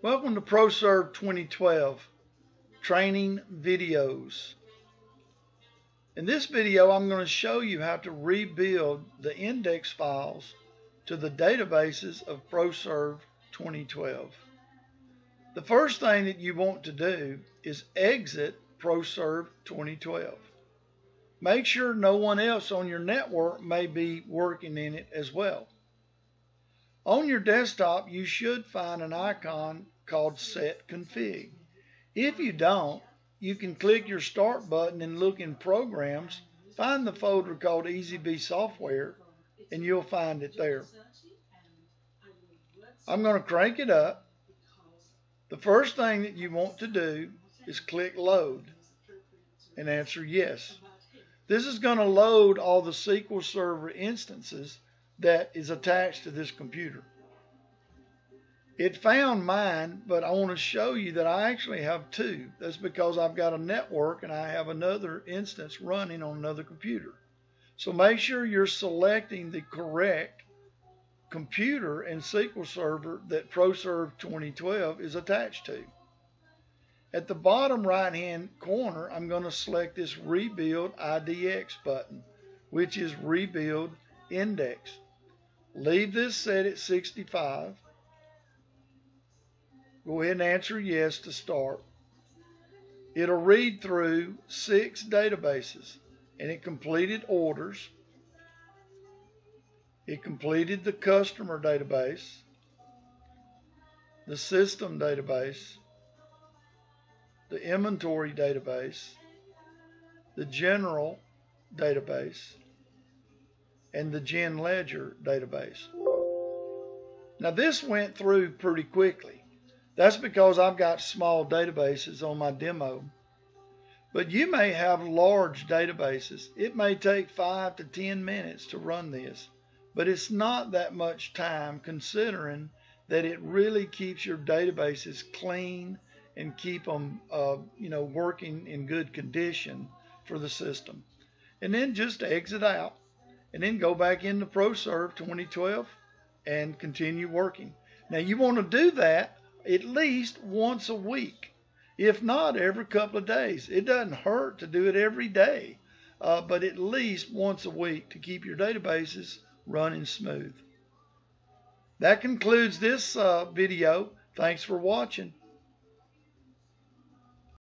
Welcome to ProServe 2012 Training Videos. In this video, I'm going to show you how to rebuild the index files to the databases of ProServe 2012. The first thing that you want to do is exit ProServe 2012. Make sure no one else on your network may be working in it as well. On your desktop, you should find an icon called Set Config. If you don't, you can click your Start button and look in Programs, find the folder called EasyB Software, and you'll find it there. I'm going to crank it up. The first thing that you want to do is click Load and answer Yes. This is going to load all the SQL Server instances that is attached to this computer. It found mine, but I want to show you that I actually have two. That's because I've got a network and I have another instance running on another computer. So make sure you're selecting the correct computer and SQL Server that ProServe 2012 is attached to. At the bottom right hand corner, I'm going to select this Rebuild IDX button, which is Rebuild Index. Leave this set at 65. Go ahead and answer yes to start. It'll read through 6 databases, and it completed orders. It completed the customer database, the system database, the inventory database, the general database, and the Gen Ledger database. Now this went through pretty quickly. That's because I've got small databases on my demo. But you may have large databases. It may take 5 to 10 minutes to run this, but it's not that much time considering that it really keeps your databases clean and keep them working in good condition for the system. And then just exit out and then go back into ProServe 2012 and continue working. Now you want to do that at least once a week, if not every couple of days. It doesn't hurt to do it every day, but at least once a week to keep your databases running smooth. That concludes this video. Thanks for watching.